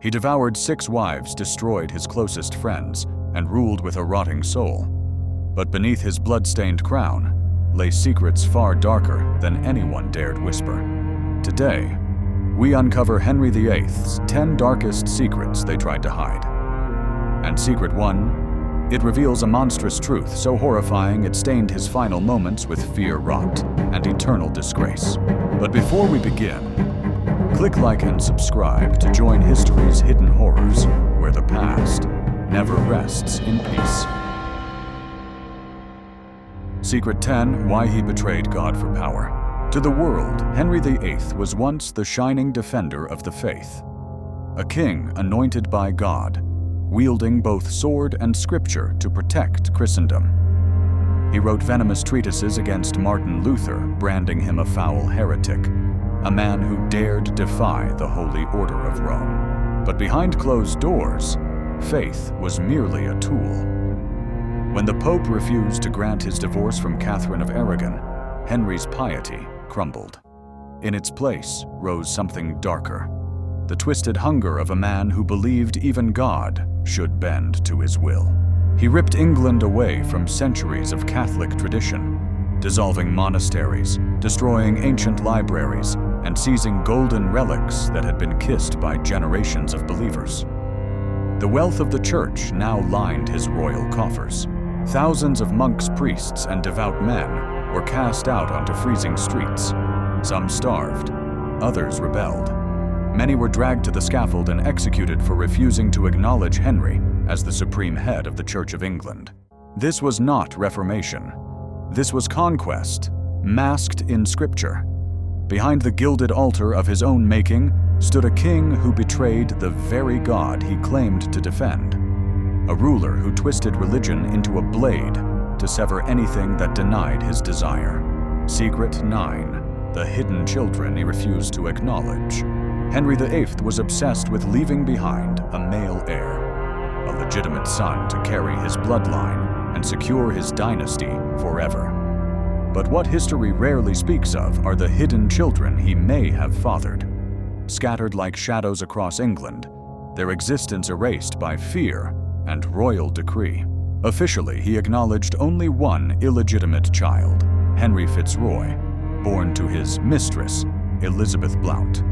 He devoured 6 wives, destroyed his closest friends, and ruled with a rotting soul. But beneath his blood-stained crown lay secrets far darker than anyone dared whisper. Today, we uncover Henry VIII's 10 darkest secrets they tried to hide. And Secret 1, it reveals a monstrous truth so horrifying it stained his final moments with fear rot and eternal disgrace. But before we begin, click like and subscribe to join history's hidden horrors, where the past never rests in peace. Secret 10, Why He Betrayed God for Power. To the world, Henry VIII was once the shining defender of the faith. A king anointed by God, wielding both sword and scripture to protect Christendom. He wrote venomous treatises against Martin Luther, branding him a foul heretic, a man who dared defy the Holy Order of Rome. But behind closed doors, faith was merely a tool. When the Pope refused to grant his divorce from Catherine of Aragon, Henry's piety crumbled. In its place rose something darker, the twisted hunger of a man who believed even God should bend to his will. He ripped England away from centuries of Catholic tradition, dissolving monasteries, destroying ancient libraries, and seizing golden relics that had been kissed by generations of believers. The wealth of the church now lined his royal coffers. Thousands of monks, priests, and devout men were cast out onto freezing streets. Some starved, others rebelled. Many were dragged to the scaffold and executed for refusing to acknowledge Henry as the supreme head of the Church of England. This was not Reformation. This was conquest, masked in Scripture. Behind the gilded altar of his own making stood a king who betrayed the very God he claimed to defend. A ruler who twisted religion into a blade to sever anything that denied his desire. Secret 9, the hidden children he refused to acknowledge. Henry VIII was obsessed with leaving behind a male heir, a legitimate son to carry his bloodline and secure his dynasty forever. But what history rarely speaks of are the hidden children he may have fathered. Scattered like shadows across England, their existence erased by fear and royal decree. Officially, he acknowledged only one illegitimate child, Henry Fitzroy, born to his mistress, Elizabeth Blount.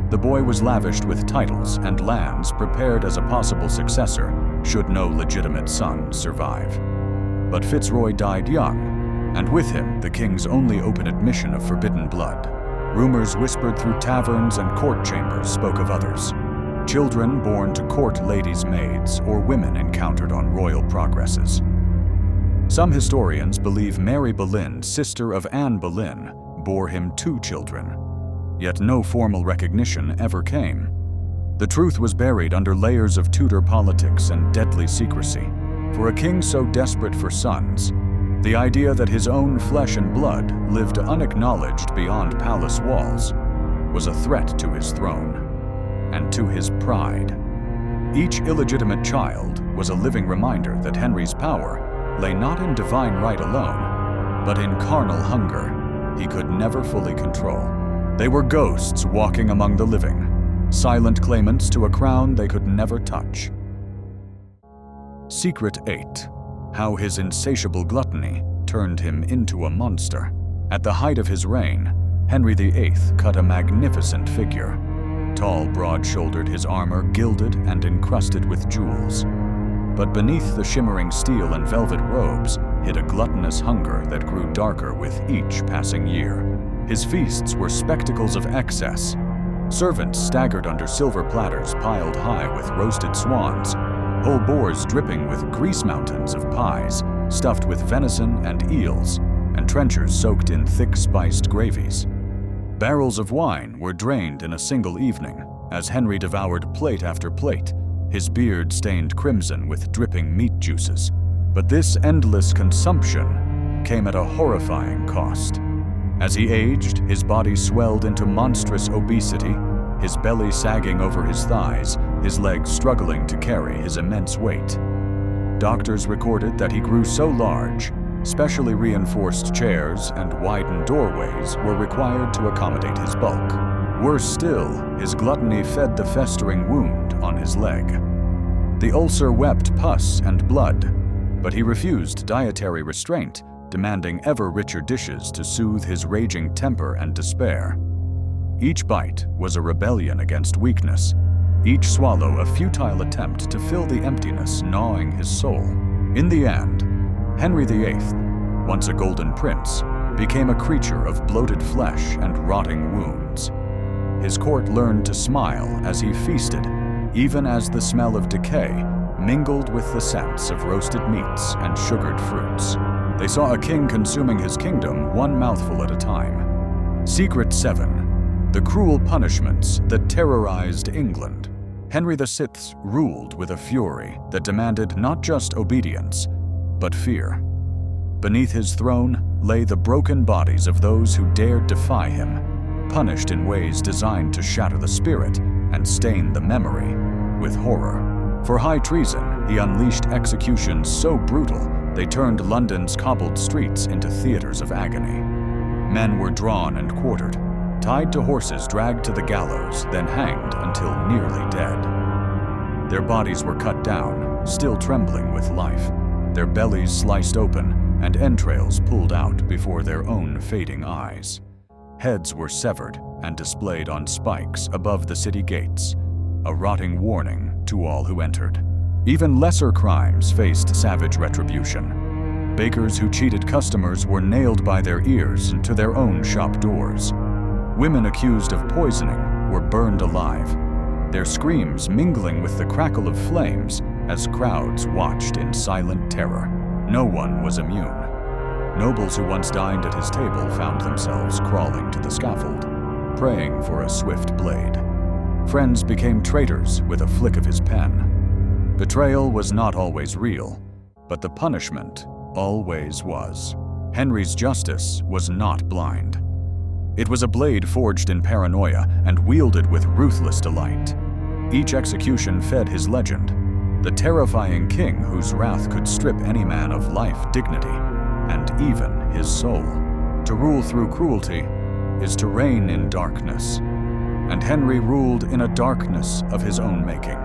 The boy was lavished with titles and lands prepared as a possible successor should no legitimate son survive. But Fitzroy died young, and with him the king's only open admission of forbidden blood. Rumors whispered through taverns and court chambers spoke of others. Children born to court ladies' maids or women encountered on royal progresses. Some historians believe Mary Boleyn, sister of Anne Boleyn, bore him 2 children, yet no formal recognition ever came. The truth was buried under layers of Tudor politics and deadly secrecy. For a king so desperate for sons, the idea that his own flesh and blood lived unacknowledged beyond palace walls was a threat to his throne and to his pride. Each illegitimate child was a living reminder that Henry's power lay not in divine right alone, but in carnal hunger he could never fully control. They were ghosts walking among the living, silent claimants to a crown they could never touch. Secret 8, How His Insatiable Gluttony Turned Him into a Monster. At the height of his reign, Henry VIII cut a magnificent figure. Tall, broad-shouldered, his armor gilded and encrusted with jewels. But beneath the shimmering steel and velvet robes hid a gluttonous hunger that grew darker with each passing year. His feasts were spectacles of excess. Servants staggered under silver platters piled high with roasted swans, whole boars dripping with grease mountains of pies stuffed with venison and eels, and trenchers soaked in thick spiced gravies. Barrels of wine were drained in a single evening, as Henry devoured plate after plate, his beard stained crimson with dripping meat juices. But this endless consumption came at a horrifying cost. As he aged, his body swelled into monstrous obesity, his belly sagging over his thighs, his legs struggling to carry his immense weight. Doctors recorded that he grew so large, specially reinforced chairs and widened doorways were required to accommodate his bulk. Worse still, his gluttony fed the festering wound on his leg. The ulcer wept pus and blood, but he refused dietary restraint, demanding ever richer dishes to soothe his raging temper and despair. Each bite was a rebellion against weakness, each swallow a futile attempt to fill the emptiness gnawing his soul. In the end, Henry VIII, once a golden prince, became a creature of bloated flesh and rotting wounds. His court learned to smile as he feasted, even as the smell of decay mingled with the scents of roasted meats and sugared fruits. They saw a king consuming his kingdom one mouthful at a time. Secret 7. The cruel punishments that terrorized England. Henry VI ruled with a fury that demanded not just obedience, but fear. Beneath his throne lay the broken bodies of those who dared defy him, punished in ways designed to shatter the spirit and stain the memory with horror. For high treason, he unleashed executions so brutal they turned London's cobbled streets into theaters of agony. Men were drawn and quartered, tied to horses dragged to the gallows, then hanged until nearly dead. Their bodies were cut down, still trembling with life, their bellies sliced open and entrails pulled out before their own fading eyes. Heads were severed and displayed on spikes above the city gates, a rotting warning to all who entered. Even lesser crimes faced savage retribution. Bakers who cheated customers were nailed by their ears to their own shop doors. Women accused of poisoning were burned alive, their screams mingling with the crackle of flames as crowds watched in silent terror. No one was immune. Nobles who once dined at his table found themselves crawling to the scaffold, praying for a swift blade. Friends became traitors with a flick of his pen. Betrayal was not always real, but the punishment always was. Henry's justice was not blind. It was a blade forged in paranoia and wielded with ruthless delight. Each execution fed his legend, the terrifying king whose wrath could strip any man of life, dignity, and even his soul. To rule through cruelty is to reign in darkness, and Henry ruled in a darkness of his own making.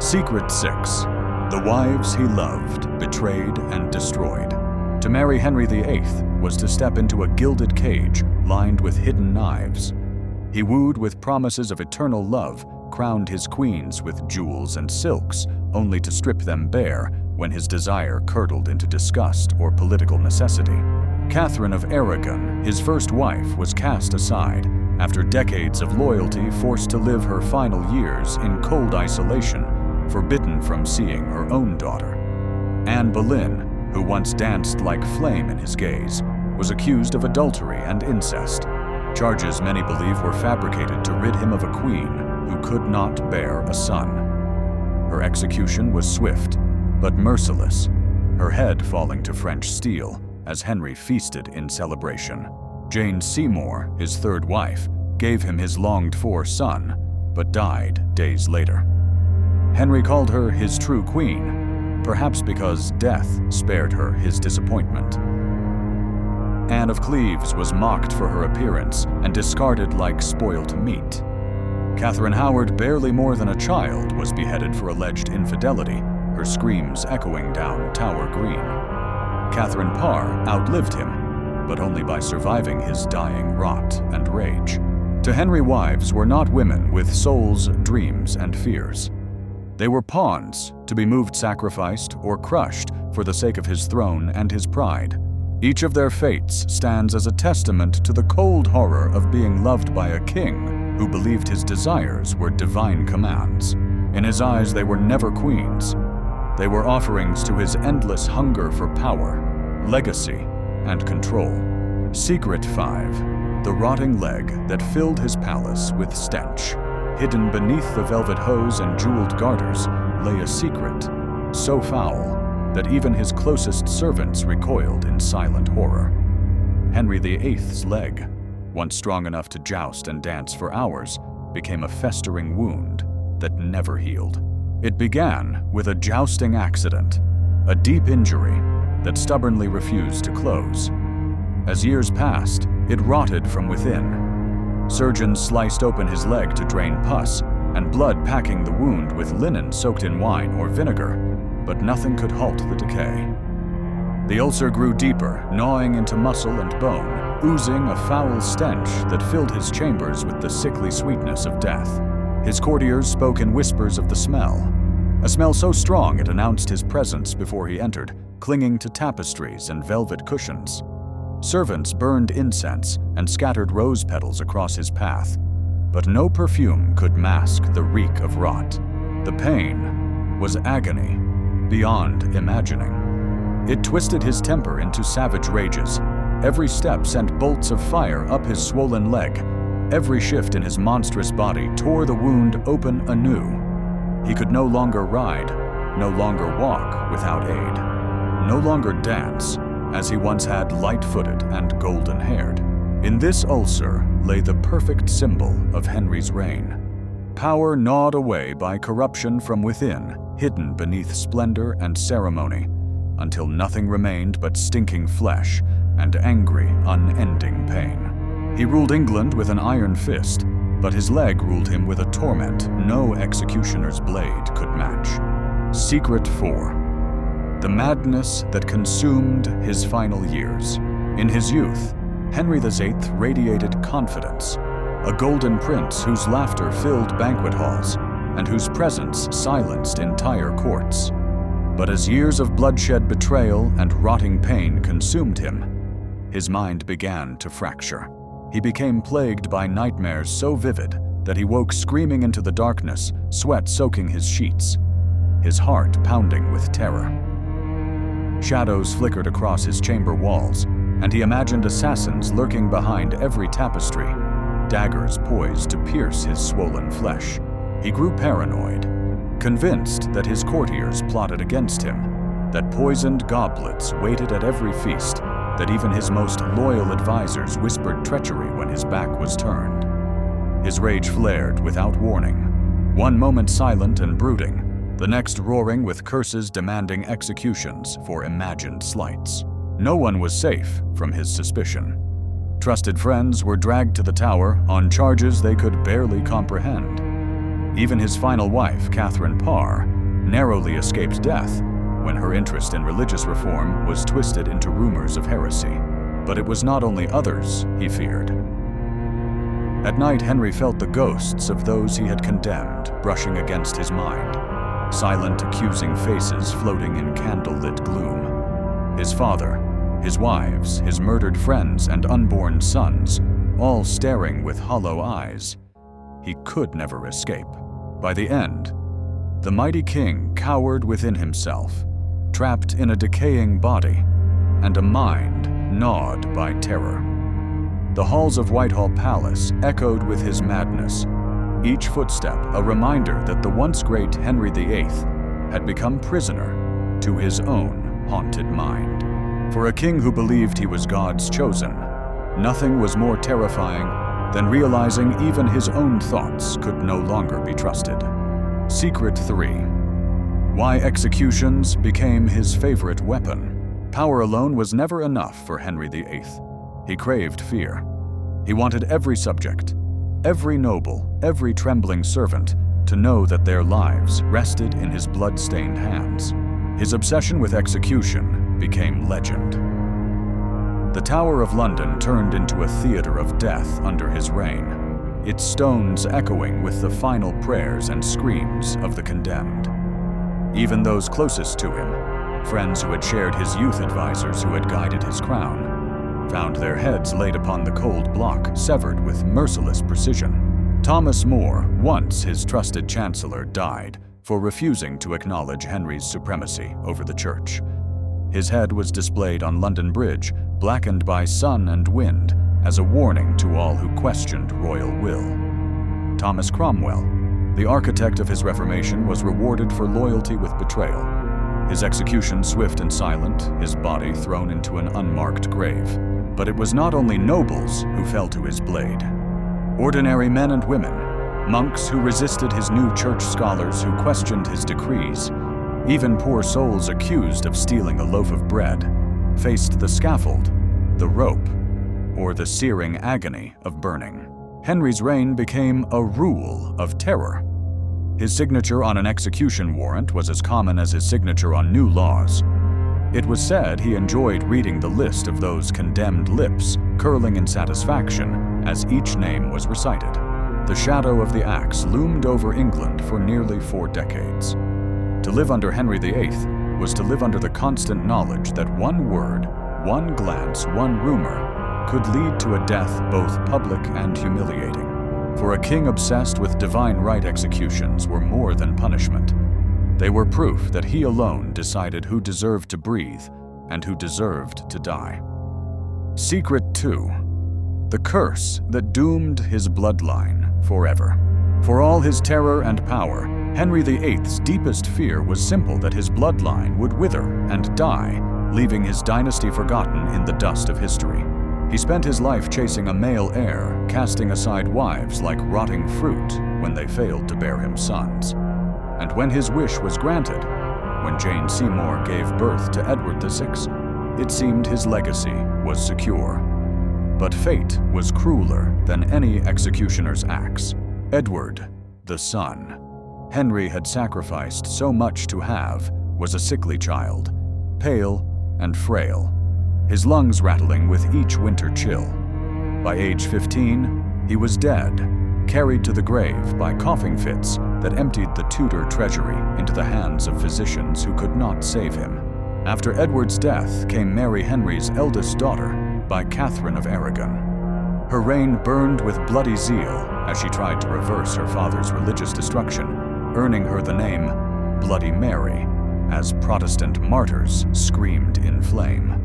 Secret 6. The wives he loved, betrayed, and destroyed. To marry Henry VIII was to step into a gilded cage lined with hidden knives. He wooed with promises of eternal love, crowned his queens with jewels and silks, only to strip them bare when his desire curdled into disgust or political necessity. Catherine of Aragon, his first wife, was cast aside after decades of loyalty, forced to live her final years in cold isolation, forbidden from seeing her own daughter. Anne Boleyn, who once danced like flame in his gaze, was accused of adultery and incest, charges many believe were fabricated to rid him of a queen who could not bear a son. Her execution was swift, but merciless, her head falling to French steel as Henry feasted in celebration. Jane Seymour, his third wife, gave him his longed-for son, but died days later. Henry called her his true queen, perhaps because death spared her his disappointment. Anne of Cleves was mocked for her appearance and discarded like spoilt meat. Catherine Howard, barely more than a child, was beheaded for alleged infidelity, her screams echoing down Tower Green. Catherine Parr outlived him, but only by surviving his dying rot and rage. To Henry, wives were not women with souls, dreams, and fears. They were pawns, to be moved, sacrificed, or crushed for the sake of his throne and his pride. Each of their fates stands as a testament to the cold horror of being loved by a king who believed his desires were divine commands. In his eyes, they were never queens. They were offerings to his endless hunger for power, legacy, and control. Secret 5. The rotting leg that filled his palace with stench. Hidden beneath the velvet hose and jeweled garters lay a secret so foul that even his closest servants recoiled in silent horror. Henry VIII's leg, once strong enough to joust and dance for hours, became a festering wound that never healed. It began with a jousting accident, a deep injury that stubbornly refused to close. As years passed, it rotted from within. Surgeons sliced open his leg to drain pus, and blood packing the wound with linen soaked in wine or vinegar, but nothing could halt the decay. The ulcer grew deeper, gnawing into muscle and bone, oozing a foul stench that filled his chambers with the sickly sweetness of death. His courtiers spoke in whispers of the smell, a smell so strong it announced his presence before he entered, clinging to tapestries and velvet cushions. Servants burned incense and scattered rose petals across his path, but no perfume could mask the reek of rot. The pain was agony beyond imagining. It twisted his temper into savage rages. Every step sent bolts of fire up his swollen leg. Every shift in his monstrous body tore the wound open anew. He could no longer ride, no longer walk without aid, no longer dance, as he once had light-footed and golden-haired. In this ulcer lay the perfect symbol of Henry's reign. Power gnawed away by corruption from within, hidden beneath splendor and ceremony, until nothing remained but stinking flesh and angry, unending pain. He ruled England with an iron fist, but his leg ruled him with a torment no executioner's blade could match. Secret 4. The madness that consumed his final years. In his youth, Henry VIII radiated confidence, a golden prince whose laughter filled banquet halls and whose presence silenced entire courts. But as years of bloodshed, betrayal, and rotting pain consumed him, his mind began to fracture. He became plagued by nightmares so vivid that he woke screaming into the darkness, sweat soaking his sheets, his heart pounding with terror. Shadows flickered across his chamber walls, and he imagined assassins lurking behind every tapestry, daggers poised to pierce his swollen flesh. He grew paranoid, convinced that his courtiers plotted against him, that poisoned goblets waited at every feast, that even his most loyal advisors whispered treachery when his back was turned. His rage flared without warning, one moment silent and brooding, the next roaring with curses demanding executions for imagined slights. No one was safe from his suspicion. Trusted friends were dragged to the tower on charges they could barely comprehend. Even his final wife, Catherine Parr, narrowly escaped death when her interest in religious reform was twisted into rumors of heresy. But it was not only others he feared. At night, Henry felt the ghosts of those he had condemned brushing against his mind, silent, accusing faces floating in candle-lit gloom. His father, his wives, his murdered friends and unborn sons, all staring with hollow eyes. He could never escape. By the end, the mighty king cowered within himself, trapped in a decaying body and a mind gnawed by terror. The halls of Whitehall Palace echoed with his madness, each footstep a reminder that the once great Henry VIII had become prisoner to his own haunted mind. For a king who believed he was God's chosen, nothing was more terrifying than realizing even his own thoughts could no longer be trusted. Secret 3. Why executions became his favorite weapon. Power alone was never enough for Henry VIII. He craved fear. He wanted every subject, every noble, every trembling servant to know that their lives rested in his blood-stained hands. His obsession with execution became legend. The Tower of London turned into a theater of death under his reign, its stones echoing with the final prayers and screams of the condemned. Even those closest to him, friends who had shared his youth, advisors who had guided his crown, found their heads laid upon the cold block, severed with merciless precision. Thomas More, once his trusted chancellor, died for refusing to acknowledge Henry's supremacy over the church. His head was displayed on London Bridge, blackened by sun and wind, as a warning to all who questioned royal will. Thomas Cromwell, the architect of his Reformation, was rewarded for loyalty with betrayal. His execution swift and silent, his body thrown into an unmarked grave. But it was not only nobles who fell to his blade. Ordinary men and women, monks who resisted his new church, scholars who questioned his decrees, even poor souls accused of stealing a loaf of bread, faced the scaffold, the rope, or the searing agony of burning. Henry's reign became a rule of terror, His signature on an execution warrant was as common as his signature on new laws. It was said he enjoyed reading the list of those condemned lips, curling in satisfaction as each name was recited. The shadow of the axe loomed over England for nearly 4 decades. To live under Henry VIII was to live under the constant knowledge that one word, one glance, one rumor could lead to a death both public and humiliating. For a king obsessed with divine right, executions were more than punishment. They were proof that he alone decided who deserved to breathe and who deserved to die. Secret 2. The curse that doomed his bloodline forever. For all his terror and power, Henry VIII's deepest fear was simple: that his bloodline would wither and die, leaving his dynasty forgotten in the dust of history. He spent his life chasing a male heir, casting aside wives like rotting fruit when they failed to bear him sons. And when his wish was granted, when Jane Seymour gave birth to Edward VI, it seemed his legacy was secure. But fate was crueler than any executioner's axe. Edward, the son Henry had sacrificed so much to have, was a sickly child, pale and frail, his lungs rattling with each winter chill. By age 15, he was dead, carried to the grave by coughing fits that emptied the Tudor treasury into the hands of physicians who could not save him. After Edward's death came Mary Henry's eldest daughter by Catherine of Aragon. Her reign burned with bloody zeal as she tried to reverse her father's religious destruction, earning her the name Bloody Mary, as Protestant martyrs screamed in flame.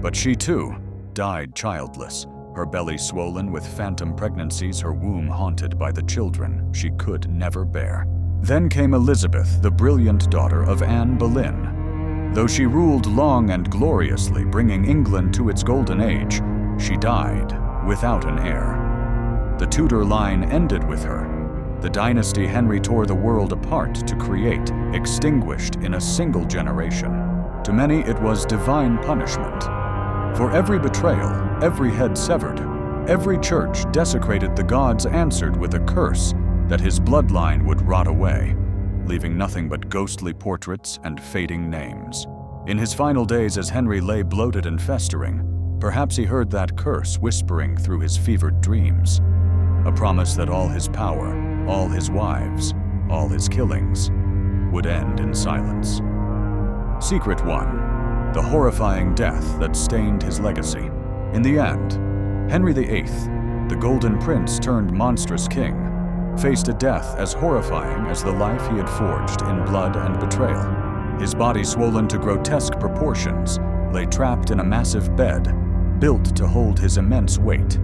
But she too died childless, her belly swollen with phantom pregnancies, her womb haunted by the children she could never bear. Then came Elizabeth, the brilliant daughter of Anne Boleyn. Though she ruled long and gloriously, bringing England to its golden age, she died without an heir. The Tudor line ended with her. The dynasty Henry tore the world apart to create, extinguished in a single generation. To many, it was divine punishment. For every betrayal, every head severed, every church desecrated, the gods answered with a curse that his bloodline would rot away, leaving nothing but ghostly portraits and fading names. In his final days, as Henry lay bloated and festering, perhaps he heard that curse whispering through his fevered dreams, a promise that all his power, all his wives, all his killings would end in silence. Secret 1. The horrifying death that stained his legacy. In the end, Henry VIII, the Golden Prince turned monstrous king, faced a death as horrifying as the life he had forged in blood and betrayal. His body, swollen to grotesque proportions, lay trapped in a massive bed built to hold his immense weight.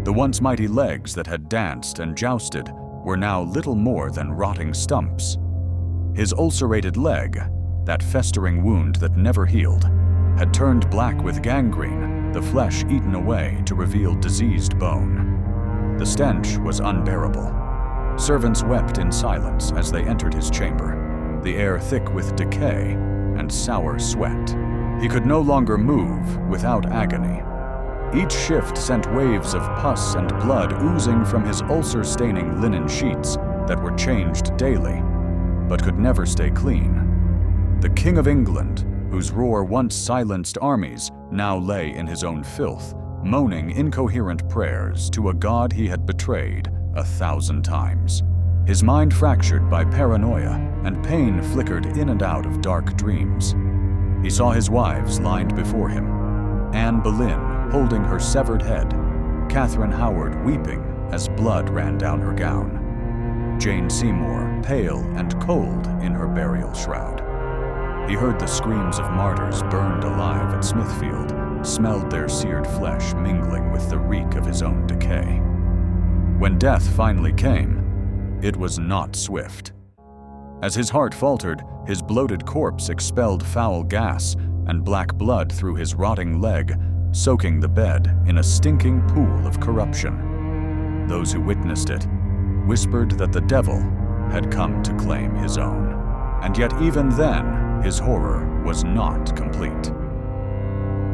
The once mighty legs that had danced and jousted were now little more than rotting stumps. His ulcerated leg, that festering wound that never healed, had turned black with gangrene, the flesh eaten away to reveal diseased bone. The stench was unbearable. Servants wept in silence as they entered his chamber, the air thick with decay and sour sweat. He could no longer move without agony. Each shift sent waves of pus and blood oozing from his ulcer-staining linen sheets that were changed daily, but could never stay clean. The King of England, whose roar once silenced armies, now lay in his own filth, moaning incoherent prayers to a god he had betrayed 1,000 times. His mind fractured by paranoia, and pain flickered in and out of dark dreams. He saw his wives lined before him, Anne Boleyn holding her severed head, Catherine Howard weeping as blood ran down her gown, Jane Seymour pale and cold in her burial shroud. He heard the screams of martyrs burned alive at Smithfield, smelled their seared flesh mingling with the reek of his own decay. When death finally came, it was not swift. As his heart faltered, his bloated corpse expelled foul gas and black blood through his rotting leg, soaking the bed in a stinking pool of corruption. Those who witnessed it whispered that the devil had come to claim his own. And yet even then, his horror was not complete.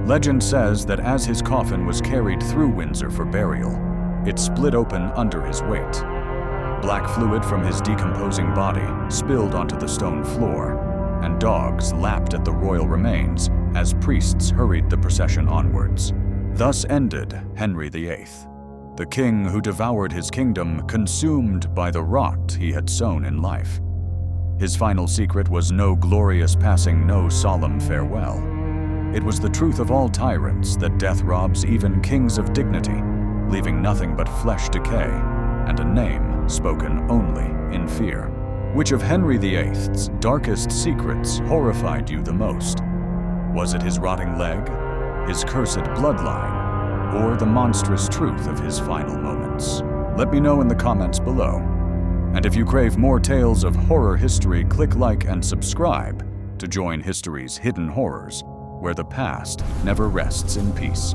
Legend says that as his coffin was carried through Windsor for burial, it split open under his weight. Black fluid from his decomposing body spilled onto the stone floor, and dogs lapped at the royal remains as priests hurried the procession onwards. Thus ended Henry VIII, the king who devoured his kingdom, consumed by the rot he had sown in life. His final secret was no glorious passing, no solemn farewell. It was the truth of all tyrants that death robs even kings of dignity, leaving nothing but flesh decay and a name spoken only in fear. Which of Henry VIII's darkest secrets horrified you the most? Was it his rotting leg, his cursed bloodline, or the monstrous truth of his final moments? Let me know in the comments below. And if you crave more tales of horror history, click like and subscribe to join history's hidden horrors, where the past never rests in peace.